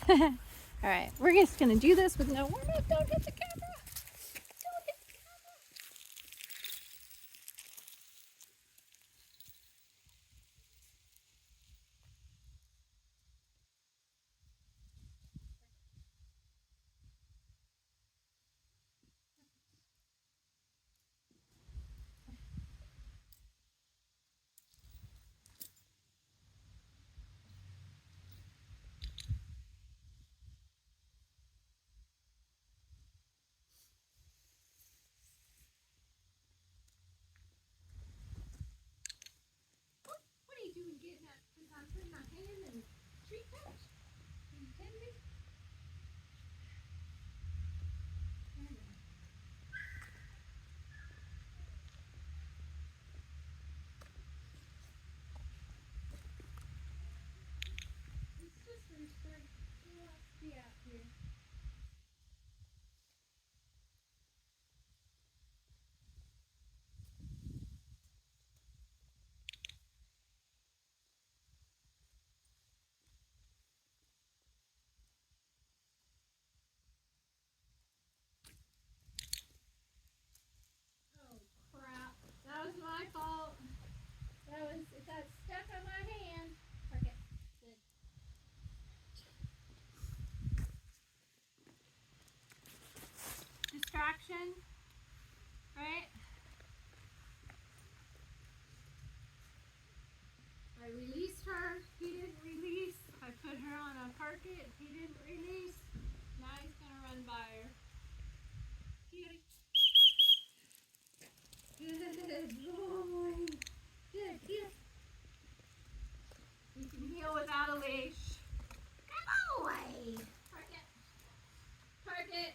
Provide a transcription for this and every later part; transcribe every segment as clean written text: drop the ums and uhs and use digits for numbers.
All right, we're just gonna do this with no warm up. Don't hit the camera. Don't hit the camera. What are you doing getting at? Since I'm putting my hand in the tree pouch? Are you kidding me? It's just Rooster. He wants to be out here. Oh crap! That was my fault. It got stuck on my hand. Okay, good. Distraction, right? I released her. He didn't release. I put her on a parket. He didn't release. Now he's gonna run by her. Cutie. Good boy. Good, good. You can heal without a leash. Come away. Park it. Park it.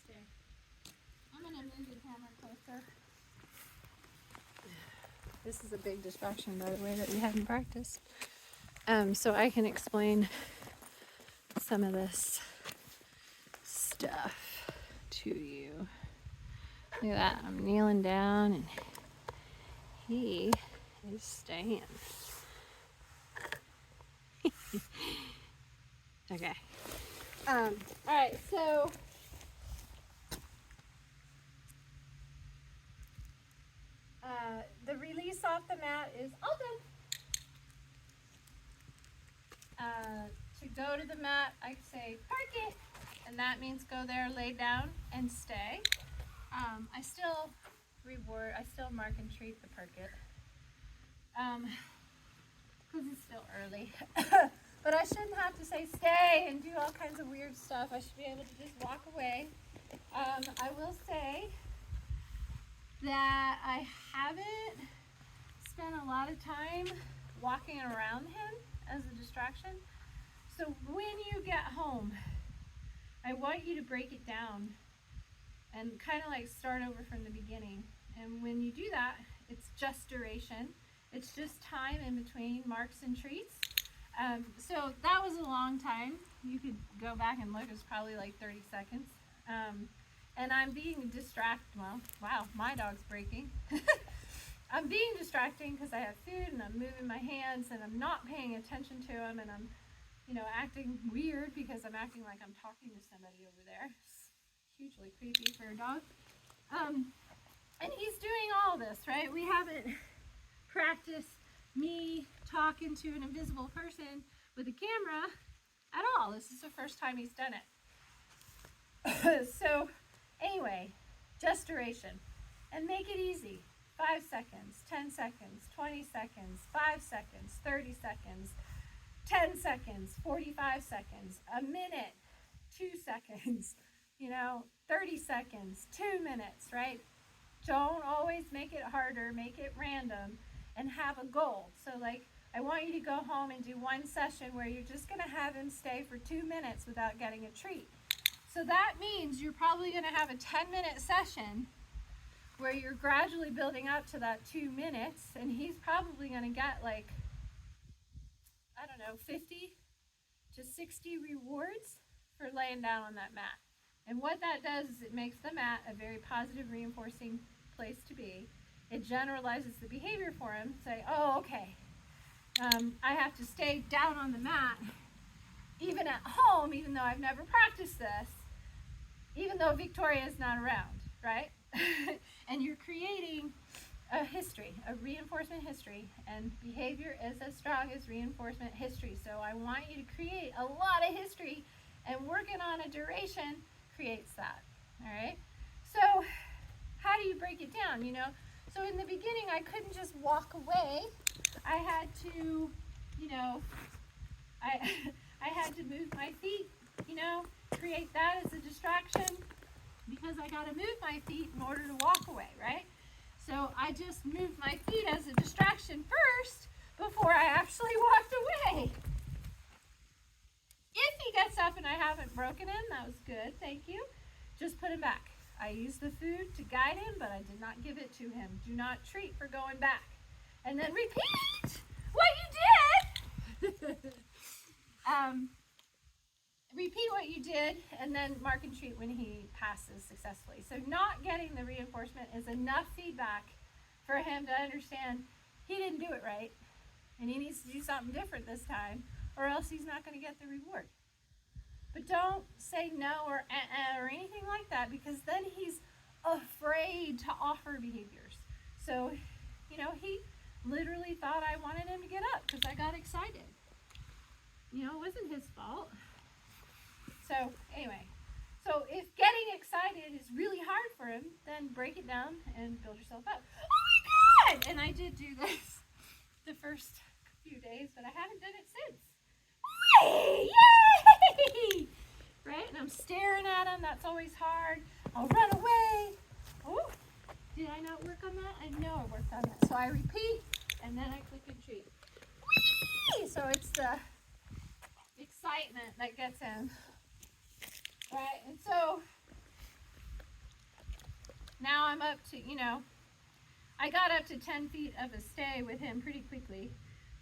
Stay. I'm gonna move the camera closer. This is a big distraction, by the way, that we hadn't practiced. So I can explain some of this stuff to you. Look at that. I'm kneeling down and he is staying. Okay. All right, so the release off the mat is all done. To go to the mat, I say park it, and that means go there, lay down, and stay. I still mark and treat the parket, because it's still early. But I shouldn't have to say stay and do all kinds of weird stuff. I should be able to just walk away. I will say that I haven't spent a lot of time walking around him as a distraction. So when you get home, I want you to break it down and kind of like start over from the beginning. And when you do that, it's just duration. It's just time in between marks and treats. So that was a long time. You could go back and look. It's probably like 30 seconds. And I'm being well, wow, my dog's breaking. I'm being distracting because I have food and I'm moving my hands and I'm not paying attention to him, and I'm, acting weird because I'm acting like I'm talking to somebody over there. It's hugely creepy for a dog. And he's doing all this, right? We haven't practiced me talking to an invisible person with a camera at all. This is the first time he's done it. So anyway, just duration, and make it easy. 5 seconds, 10 seconds, 20 seconds, 5 seconds, 30 seconds, 10 seconds, 45 seconds, a minute, 2 seconds, 30 seconds, 2 minutes, right? Don't always make it harder, make it random, and have a goal. So like, I want you to go home and do one session where you're just gonna have him stay for 2 minutes without getting a treat. So that means you're probably gonna have a 10-minute session where you're gradually building up to that 2 minutes, and he's probably gonna get like, I don't know, 50 to 60 rewards for laying down on that mat And what that does is it makes the mat a very positive, reinforcing place to be. It generalizes the behavior for him. Say, oh, okay, I have to stay down on the mat, even at home, even though I've never practiced this, even though Victoria is not around, right? And you're creating a history, a reinforcement history, and behavior is as strong as reinforcement history. So I want you to create a lot of history, and working on a duration creates that. All right. So how do you break it down? You know, so in the beginning I couldn't just walk away. I had to, you know, I I had to move my feet. You know, create that as a distraction, because I got to move my feet in order to walk away, right? So I just moved my feet as a distraction first before I actually walked away. If he gets up and I haven't broken him, that was good, thank you. Just put him back. I used the food to guide him, but I did not give it to him. Do not treat for going back. And then repeat what you did. Repeat what you did, and then mark and treat when he passes successfully. So not getting the reinforcement is enough feedback for him to understand he didn't do it right, and he needs to do something different this time, or else he's not going to get the reward. But don't say no or or anything like that, because then he's afraid to offer behaviors. So, you know, he literally thought I wanted him to get up because I got excited. You know, it wasn't his fault. So anyway, so if getting excited is really hard for him, then break it down and build yourself up. Oh my God! And I did do this the first few days, but I haven't done it since. Yay! Right? And I'm staring at him. That's always hard. I'll run away. Oh, did I not work on that? I know I worked on that. So I repeat, and then I click and treat. Whee! So it's the excitement that gets him. Right, and so now I'm up to, you know, I got up to 10 feet of a stay with him pretty quickly,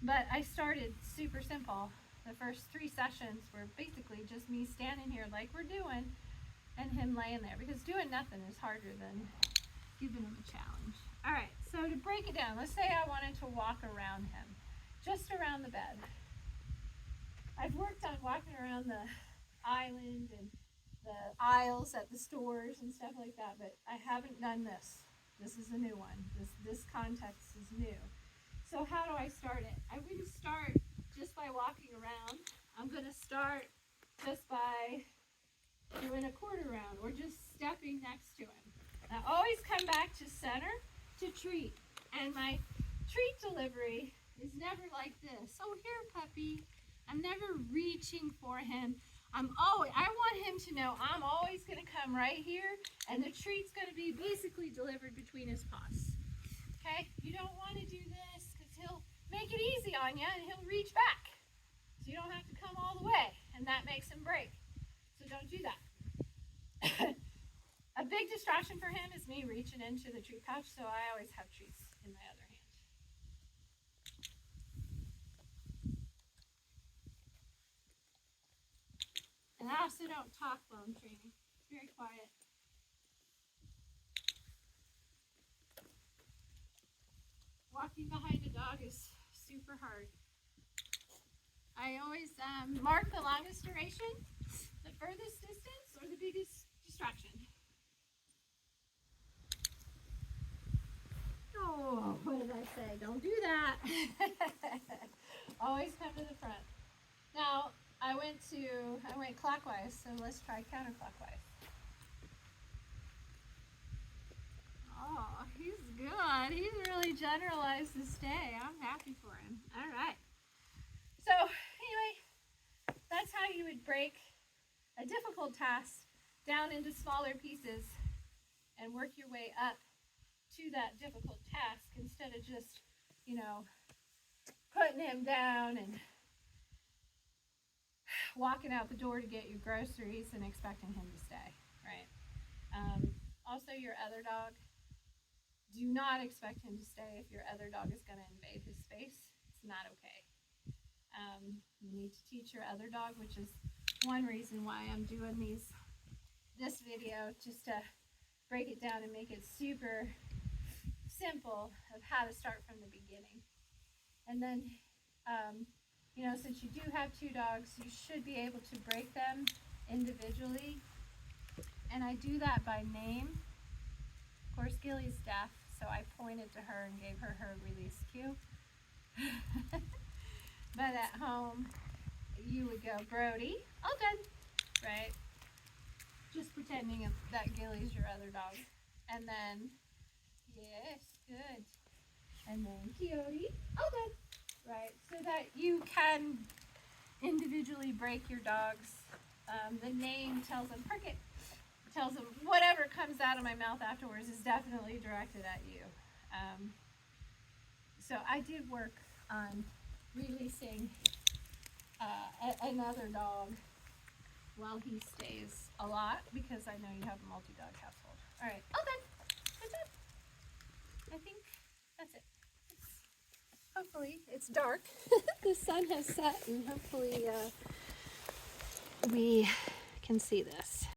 but I started super simple. The first 3 sessions were basically just me standing here like we're doing and him laying there, because doing nothing is harder than giving him a challenge. All right, so to break it down, let's say I wanted to walk around him, just around the bed. I've worked on walking around the island and the aisles at the stores and stuff like that, but I haven't done this. This is a new one. This context is new. So how do I start it? I wouldn't start just by walking around. I'm going to start just by doing a quarter round or just stepping next to him. I always come back to center to treat, and my treat delivery is never like this. Oh, here, puppy. I'm never reaching for him. I want him to know I'm always going to come right here, and the treat's going to be basically delivered between his paws. Okay? You don't want to do this because he'll make it easy on you and he'll reach back. So you don't have to come all the way, and that makes him break. So don't do that. A big distraction for him is me reaching into the treat pouch, so I always have treats in my other hand. And I also don't talk while I'm training. It's very quiet. Walking behind a dog is super hard. I always mark the longest duration, the furthest distance, or the biggest distraction. Oh, what did I say? Don't do that. Always come to the front. Now, I went clockwise, so let's try counterclockwise. Oh, he's good. He's really generalized to stay. I'm happy for him. All right. So, anyway, that's how you would break a difficult task down into smaller pieces and work your way up to that difficult task instead of just, you know, putting him down and walking out the door to get your groceries and expecting him to stay, right? Also, your other dog, do not expect him to stay if your other dog is going to invade his space. It's not okay. You need to teach your other dog, which is one reason why I'm doing these this video just to break it down and make it super simple of how to start from the beginning. And then, you know, since you do have 2 dogs, you should be able to break them individually. And I do that by name. Of course, Gilly's deaf, so I pointed to her and gave her her release cue. But at home, you would go, Brody, all done, right? Just pretending that Gilly's your other dog. And then, yes, good. And then Quixote, all done, right? So that you can individually break your dogs. The name tells them, Cricket, tells them whatever comes out of my mouth afterwards is definitely directed at you. So I did work on releasing another dog while he stays a lot, because I know you have a multi-dog household. All right, all done. Good job. I think that's it. Hopefully it's dark. The sun has set, and hopefully we can see this.